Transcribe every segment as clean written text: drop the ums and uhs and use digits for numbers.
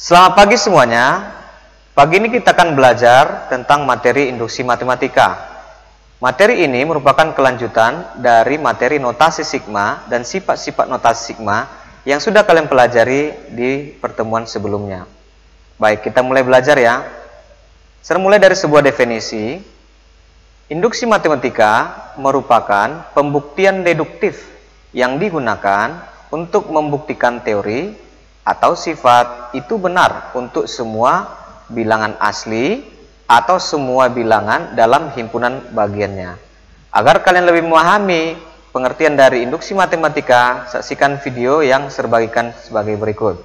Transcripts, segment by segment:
Selamat pagi semuanya. Pagi ini kita akan belajar tentang materi induksi matematika. Materi ini merupakan kelanjutan dari materi notasi sigma dan sifat-sifat notasi sigma yang sudah kalian pelajari di pertemuan sebelumnya. Baik, kita mulai belajar ya. Saya mulai dari sebuah definisi. Induksi matematika merupakan pembuktian deduktif yang digunakan untuk membuktikan teori atau sifat itu benar untuk semua bilangan asli atau semua bilangan dalam himpunan bagiannya. Agar kalian lebih memahami pengertian dari induksi matematika, saksikan video yang saya bagikan sebagai berikut.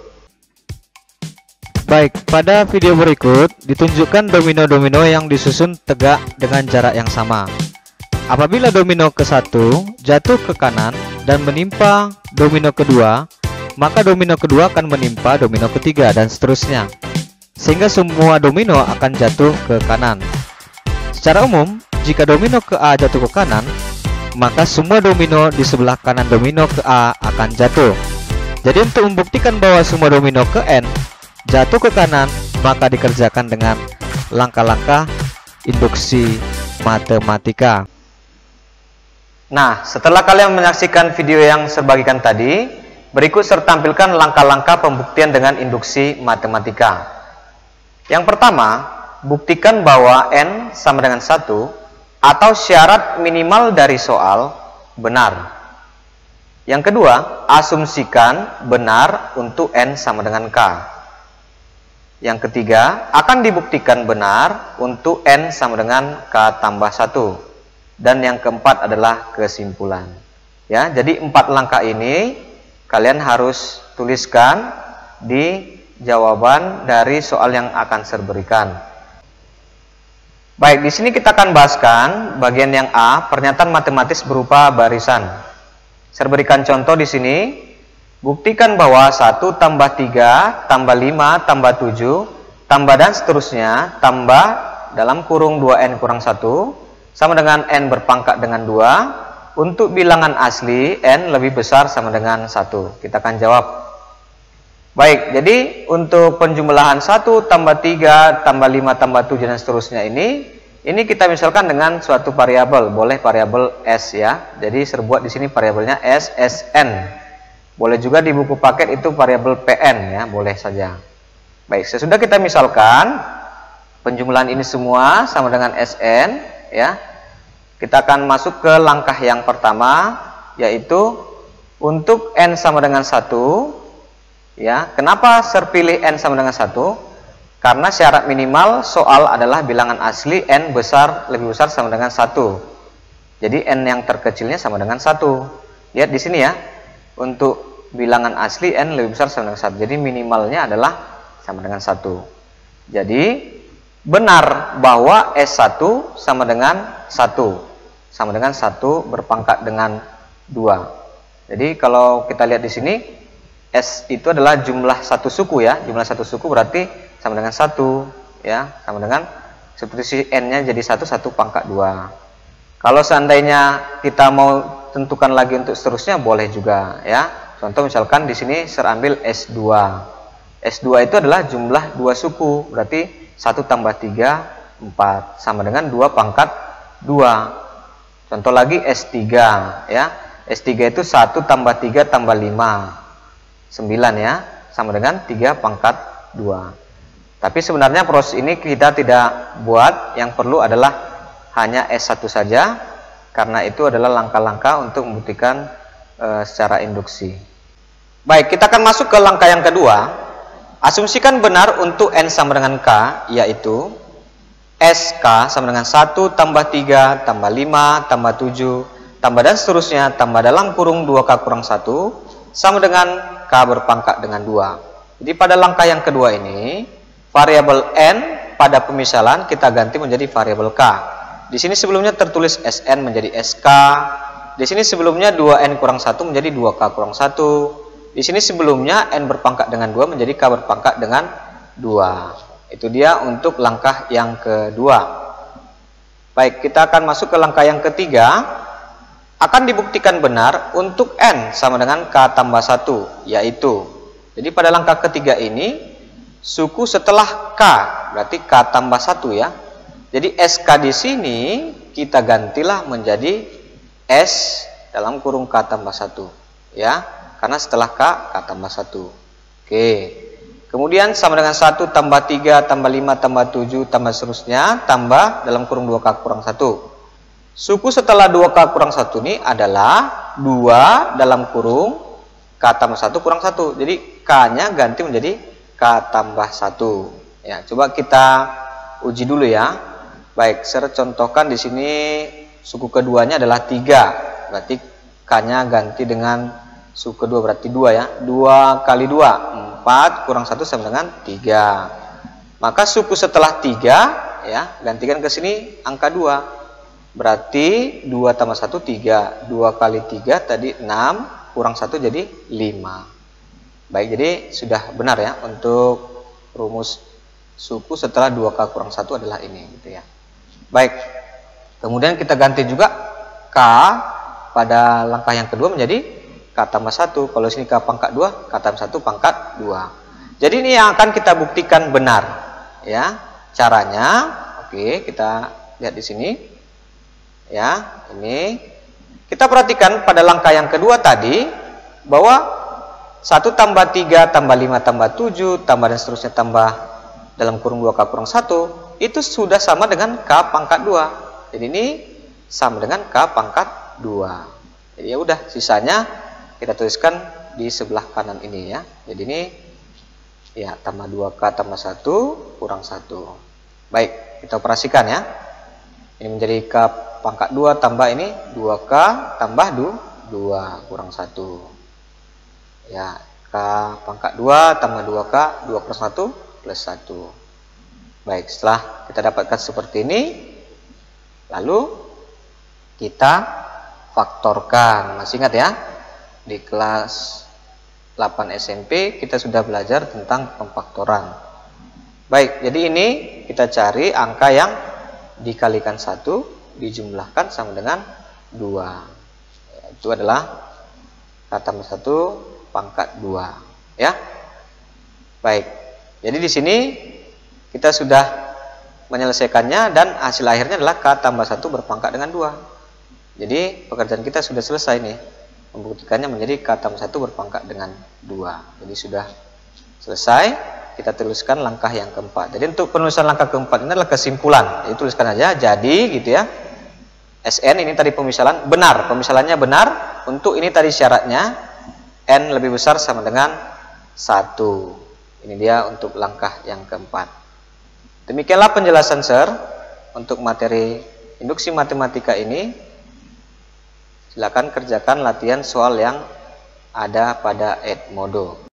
Baik, pada video berikut ditunjukkan domino-domino yang disusun tegak dengan jarak yang sama. Apabila domino ke-1 jatuh ke kanan dan menimpa domino kedua, maka domino kedua akan menimpa domino ketiga dan seterusnya, sehingga semua domino akan jatuh ke kanan. Secara umum, jika domino ke A jatuh ke kanan, maka semua domino di sebelah kanan domino ke A akan jatuh. Jadi untuk membuktikan bahwa semua domino ke N jatuh ke kanan, maka dikerjakan dengan langkah-langkah induksi matematika. Nah, setelah kalian menyaksikan video yang saya bagikan tadi, berikut saya tampilkan langkah-langkah pembuktian dengan induksi matematika. Yang pertama, buktikan bahwa N sama dengan 1 atau syarat minimal dari soal benar. Yang kedua, asumsikan benar untuk N sama dengan K. Yang ketiga, akan dibuktikan benar untuk N sama dengan K tambah 1. Dan yang keempat adalah kesimpulan. Ya, jadi 4 langkah ini kalian harus tuliskan di jawaban dari soal yang akan saya berikan. Baik, di sini kita akan bahaskan bagian yang A, pernyataan matematis berupa barisan. Saya berikan contoh di sini. Buktikan bahwa 1 tambah 3 tambah 5 tambah 7 tambah dan seterusnya tambah dalam kurung 2N kurang 1 sama dengan N berpangkat dengan 2 untuk bilangan asli N lebih besar sama dengan 1. Kita akan jawab. Baik, jadi untuk penjumlahan 1 tambah 3 tambah 5 tambah 7 dan seterusnya ini kita misalkan dengan suatu variabel, boleh variabel S ya. Jadi saya buat di sini variabelnya S, SN. Boleh juga di buku paket itu variabel PN ya, boleh saja. Baik, sesudah kita misalkan penjumlahan ini semua sama dengan SN ya. Kita akan masuk ke langkah yang pertama, yaitu untuk N sama dengan 1 ya. Kenapa saya pilih N sama dengan 1? Karena syarat minimal soal adalah bilangan asli N lebih besar sama dengan 1. Jadi N yang terkecilnya sama dengan 1. Lihat di sini ya. Untuk bilangan asli N lebih besar sama dengan 1. Jadi minimalnya adalah sama dengan 1. Jadi benar bahwa S1 sama dengan 1. Sama dengan 1 berpangkat dengan 2. Jadi kalau kita lihat di sini, S itu adalah jumlah satu suku ya. Jumlah satu suku berarti sama dengan 1 ya. Sama dengan substitusi N-nya jadi 1 pangkat 2. Kalau seandainya kita mau tentukan lagi untuk seterusnya, boleh juga ya. Contoh misalkan di sini saya ambil S2. S2 itu adalah jumlah 2 suku, berarti 1 tambah 3 4 sama dengan 2 pangkat 2. Contoh lagi S3 ya. S3 itu 1 tambah 3 tambah 5 9 ya, sama dengan 3 pangkat 2. Tapi sebenarnya proses ini kita tidak buat, yang perlu adalah hanya S1 saja, karena itu adalah langkah-langkah untuk membuktikan secara induksi. Baik, kita akan masuk ke langkah yang kedua. Asumsikan benar untuk N sama dengan K, yaitu SK sama dengan 1 tambah 3 tambah 5 tambah 7 tambah dan seterusnya tambah dalam kurung 2K kurang 1 sama dengan K berpangkat dengan 2. Jadi pada langkah yang kedua ini, variabel N pada pemisalan kita ganti menjadi variabel K. Di sini sebelumnya tertulis SN menjadi SK. Di sini sebelumnya 2N kurang 1 menjadi 2K kurang 1. Di sini sebelumnya N berpangkat dengan 2 menjadi K berpangkat dengan 2. Itu dia untuk langkah yang kedua. Baik, kita akan masuk ke langkah yang ketiga. Akan dibuktikan benar untuk N sama dengan K tambah 1, yaitu. Jadi pada langkah ketiga ini, suku setelah K, berarti K tambah 1 ya. Jadi SK di sini kita gantilah menjadi S dalam kurung K tambah 1 ya, karena setelah K tambah 1. Oke. Kemudian sama dengan 1 tambah 3 tambah 5 tambah 7 tambah seterusnya, tambah dalam kurung 2K kurang 1. Suku setelah 2K kurang 1 ini adalah 2 dalam kurung K tambah 1 kurang 1. Jadi K-nya ganti menjadi K tambah 1. Ya, coba kita uji dulu ya. Baik, saya contohkan di sini suku keduanya adalah 3. Berarti K-nya ganti dengan suku kedua, berarti 2 ya. 2 kali 2, 4 kurang 1 sama dengan 3. Maka suku setelah 3 ya, gantikan ke sini angka 2. Berarti 2 tambah 1 3. 2 kali 3 tadi 6 kurang 1 jadi 5. Baik, jadi sudah benar ya untuk rumus suku setelah 2K kurang 1 adalah ini gitu ya. Baik, kemudian kita ganti juga K pada langkah yang kedua menjadi K tambah 1. Kalau sini K pangkat 2, K tambah 1 pangkat 2. Jadi ini yang akan kita buktikan benar ya. Caranya, oke, kita lihat di sini ya. Ini kita perhatikan pada langkah yang kedua tadi bahwa 1 tambah 3 tambah 5 tambah 7 tambah dan seterusnya tambah dalam kurung 2K kurang 1 itu sudah sama dengan K pangkat 2. Jadi ini sama dengan K pangkat 2. Jadi ya udah, sisanya kita tuliskan di sebelah kanan ini ya. Jadi ini ya tambah 2K tambah 1 kurang 1. Baik, kita operasikan ya. Ini menjadi K pangkat 2 tambah ini 2K tambah 2 kurang 1. Ya, K pangkat 2 tambah 2K 2 plus 1 plus 1. Baik, setelah kita dapatkan seperti ini, lalu kita faktorkan. Masih ingat ya, di kelas 8 SMP kita sudah belajar tentang pemfaktoran. Baik, jadi ini kita cari angka yang dikalikan 1 dijumlahkan sama dengan 2. Itu adalah K tambah 1 pangkat 2 ya. Baik, jadi di sini kita sudah menyelesaikannya dan hasil akhirnya adalah K tambah 1 berpangkat dengan 2. Jadi pekerjaan kita sudah selesai nih. Membuktikannya menjadi K tambah 1 berpangkat dengan 2. Jadi sudah selesai. Kita tuliskan langkah yang keempat. Jadi untuk penulisan langkah keempat ini adalah kesimpulan. Jadi tuliskan aja jadi gitu ya. SN ini tadi pemisalan benar. Pemisalannya benar. Untuk ini tadi syaratnya N lebih besar sama dengan 1. Ini dia untuk langkah yang keempat. Demikianlah penjelasan Sir untuk materi induksi matematika ini. Silakan kerjakan latihan soal yang ada pada Edmodo.